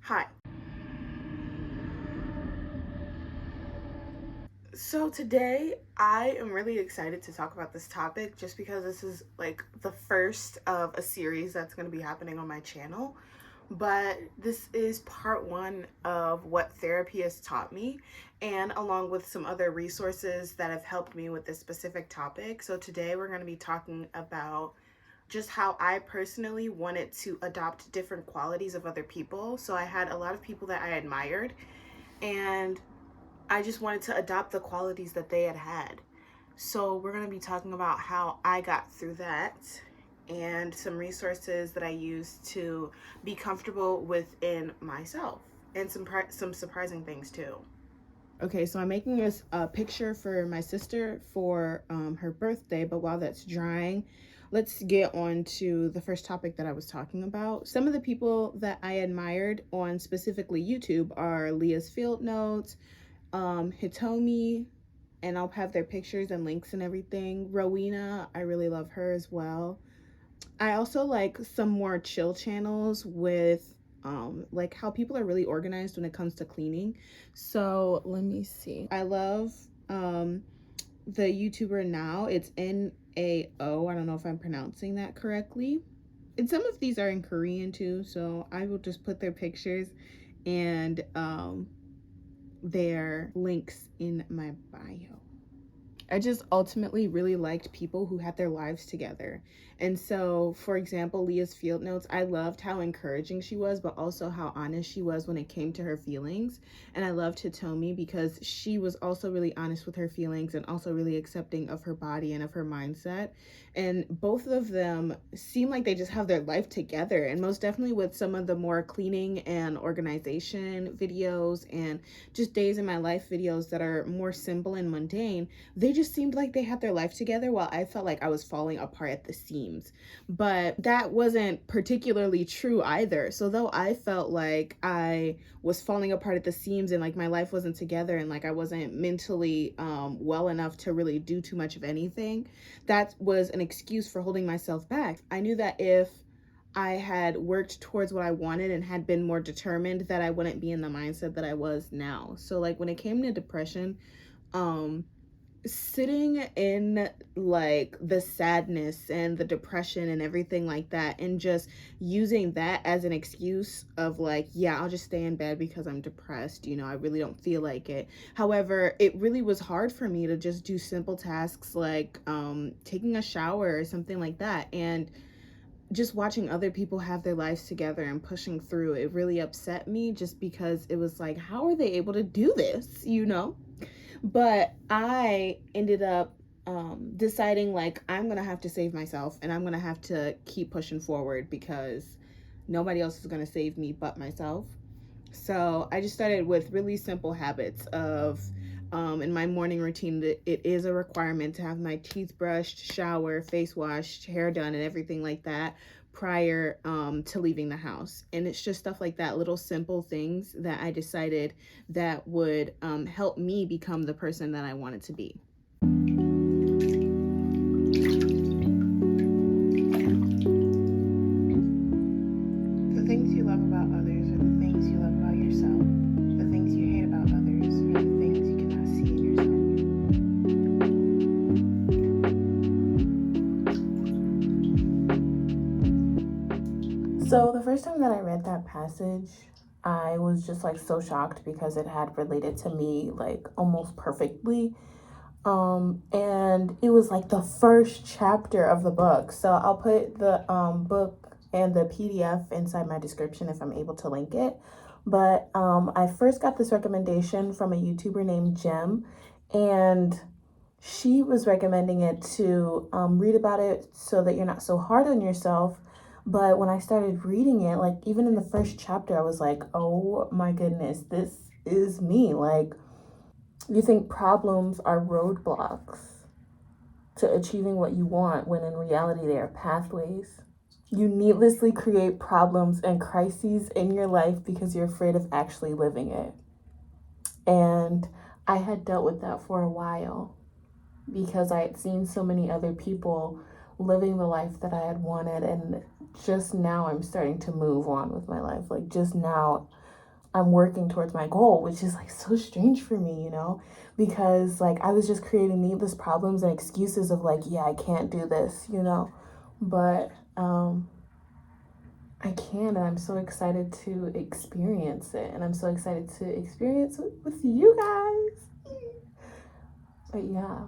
Hi. So today I am really excited to talk about this topic just because this is like the first of a series that's going to be happening on my channel. But this is part one of what therapy has taught me, and along with some other resources that have helped me with this specific topic. So today we're going to be talking about just how I personally wanted to adopt different qualities of other people. So I had a lot of people that I admired, and I just wanted to adopt the qualities that they had. So we're going to be talking about how I got through that and some resources that I used to be comfortable within myself, and some surprising things too. Okay, so I'm making this picture for my sister for her birthday, but while that's drying, let's get on to the first topic that I was talking about. Some of the people that I admired on specifically YouTube are LeahsFieldNotes, Hitomi, and I'll have their pictures and links and everything. Rowena, I really love her as well. I also like some more chill channels with like how people are really organized when it comes to cleaning. So let me see. I love the YouTuber Now. It's Nao. I don't know if I'm pronouncing that correctly. And some of these are in Korean too, so I will just put their pictures and their links in my bio. I just ultimately really liked people who had their lives together. And so, for example, LeahsFieldNotes, I loved how encouraging she was, but also how honest she was when it came to her feelings. And I loved Hitomi because she was also really honest with her feelings and also really accepting of her body and of her mindset. And both of them seem like they just have their life together. And most definitely with some of the more cleaning and organization videos and just days in my life videos that are more simple and mundane, they just seemed like they had their life together while I felt like I was falling apart at the seams. But that wasn't particularly true either. So though I felt like I was falling apart at the seams and like my life wasn't together and like I wasn't mentally well enough to really do too much of anything, that was an excuse for holding myself back. I knew that if I had worked towards what I wanted and had been more determined, that I wouldn't be in the mindset that I was now. So like when it came to depression, sitting in like the sadness and the depression and everything like that, and just using that as an excuse of like, yeah, I'll just stay in bed because I'm depressed, I really don't feel like it. However, it really was hard for me to just do simple tasks like taking a shower or something like that, and just watching other people have their lives together and pushing through, it really upset me just because it was like, how are they able to do this, But I ended up deciding like I'm gonna have to save myself and I'm gonna have to keep pushing forward because nobody else is gonna save me but myself. So I just started with really simple habits of in my morning routine, it is a requirement to have my teeth brushed, shower, face washed, hair done, and everything like that prior to leaving the house. And it's just stuff like that, little simple things that I decided that would help me become the person that I wanted to be. The things you love about others are the things you love about yourself. The things you hate about others are the things you cannot see in yourself. So the first time that I read that passage, I was just like so shocked because it had related to me like almost perfectly. And it was like the first chapter of the book. So I'll put the book and the PDF inside my description if I'm able to link it. But I first got this recommendation from a YouTuber named Jem, and she was recommending it to read about it so that you're not so hard on yourself. But when I started reading it, like even in the first chapter, I was like, oh my goodness, this is me. Like, you think problems are roadblocks to achieving what you want when in reality they are pathways. You needlessly create problems and crises in your life because you're afraid of actually living it. And I had dealt with that for a while because I had seen so many other people living the life that I had wanted, and just now I'm starting to move on with my life. Like just now I'm working towards my goal, which is like so strange for me, you know, because like I was just creating needless problems and excuses of like, yeah, I can't do this, you know, but I can, and I'm so excited to experience it, and I'm so excited to experience it with you guys. But yeah.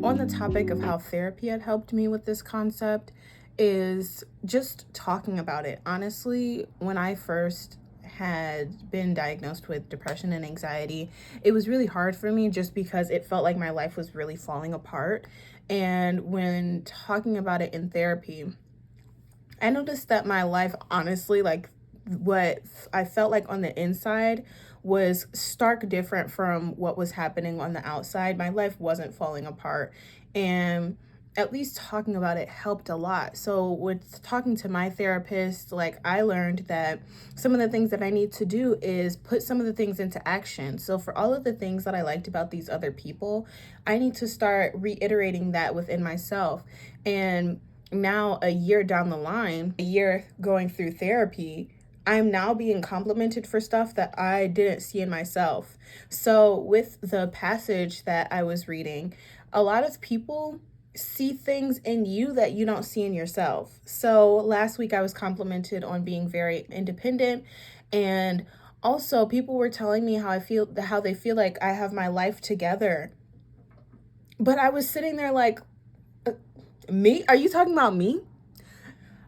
On the topic of how therapy had helped me with this concept is just talking about it. Honestly, when I first had been diagnosed with depression and anxiety, it was really hard for me just because it felt like my life was really falling apart. And when talking about it in therapy, I noticed that my life, honestly, like what I felt like on the inside was stark different from what was happening on the outside. My life wasn't falling apart, and at least talking about it helped a lot. So with talking to my therapist, like I learned that some of the things that I need to do is put some of the things into action. So for all of the things that I liked about these other people, I need to start reiterating that within myself. And now, a year down the line, a year going through therapy, I'm now being complimented for stuff that I didn't see in myself. So with the passage that I was reading, a lot of people see things in you that you don't see in yourself. So last week I was complimented on being very independent, and also people were telling me how they feel like I have my life together. But I was sitting there like, me? Are you talking about me?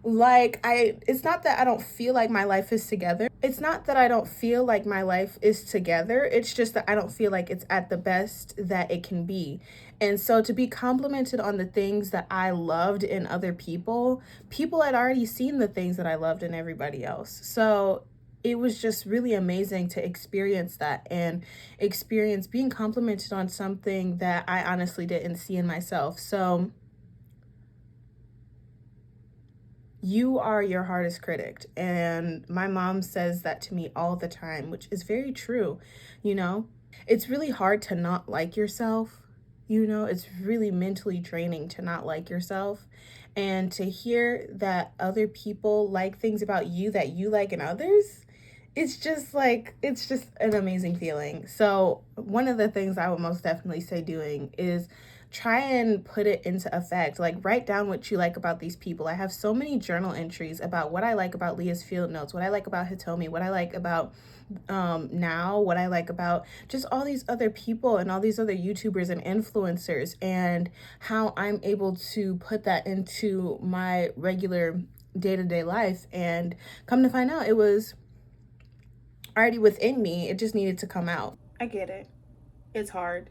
Like, it's not that I don't feel like my life is together. It's not that I don't feel like my life is together. It's just that I don't feel like it's at the best that it can be. And so to be complimented on the things that I loved in other people had already seen the things that I loved in everybody else. So it was just really amazing to experience that and experience being complimented on something that I honestly didn't see in myself. So you are your hardest critic. And my mom says that to me all the time, which is very true. You know, it's really hard to not like yourself. You know, it's really mentally draining to not like yourself. And to hear that other people like things about you that you like in others, it's just an amazing feeling. So one of the things I would most definitely say doing is try and put it into effect. Like, write down what you like about these people. I have so many journal entries about what I like about Leah's Field Notes, what I like about Hitomi, what I like about now, what I like about just all these other people and all these other YouTubers and influencers, and how I'm able to put that into my regular day-to-day life. And come to find out, it was already within me. It just needed to come out. I get it. It's hard.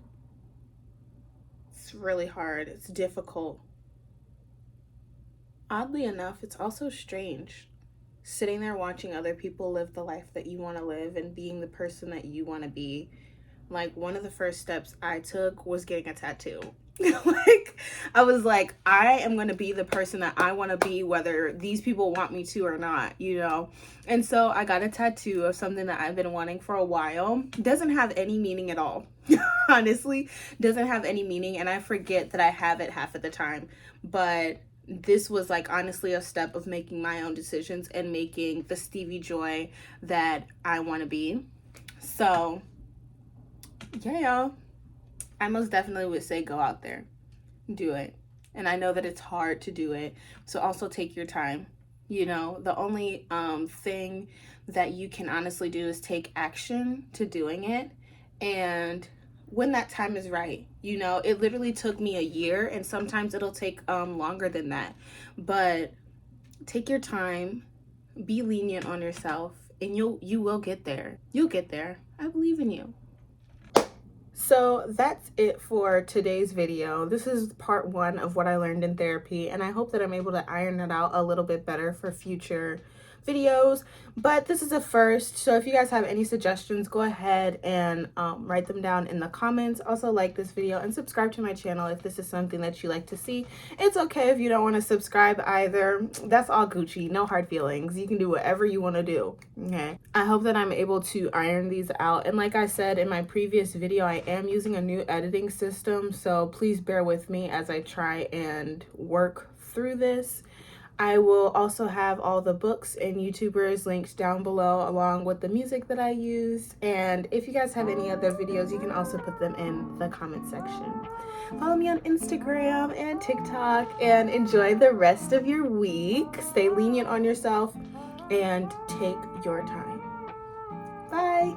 It's really hard. It's difficult. Oddly enough, it's also strange sitting there watching other people live the life that you want to live and being the person that you want to be. Like, one of the first steps I took was getting a tattoo. Like, I was like, I am going to be the person that I want to be, whether these people want me to or not, you know? And so I got a tattoo of something that I've been wanting for a while. Doesn't have any meaning at all. Honestly, doesn't have any meaning. And I forget that I have it half of the time. But this was like honestly a step of making my own decisions and making the Stevie Joy that I want to be. So yeah, y'all, I most definitely would say go out there, do it. And I know that it's hard to do it, so also take your time. You know, the only thing that you can honestly do is take action to doing it. And when that time is right, you know, it literally took me a year, and sometimes it'll take longer than that. But take your time, be lenient on yourself, and you will get there. You'll get there. I believe in you. So that's it for today's video. This is part 1 of what I learned in therapy, and I hope that I'm able to iron it out a little bit better for future videos, but this is a first. So if you guys have any suggestions, go ahead and write them down in the comments. Also, like this video and subscribe to my channel if this is something that you like to see. It's okay if you don't want to subscribe either. That's all Gucci, no hard feelings. You can do whatever you want to do. Okay, I hope that I'm able to iron these out, and like I said in my previous video, I am using a new editing system, so please bear with me as I try and work through this. I will also have all the books and YouTubers linked down below, along with the music that I used. And if you guys have any other videos, you can also put them in the comment section. Follow me on Instagram and TikTok, and enjoy the rest of your week. Stay lenient on yourself and take your time. Bye.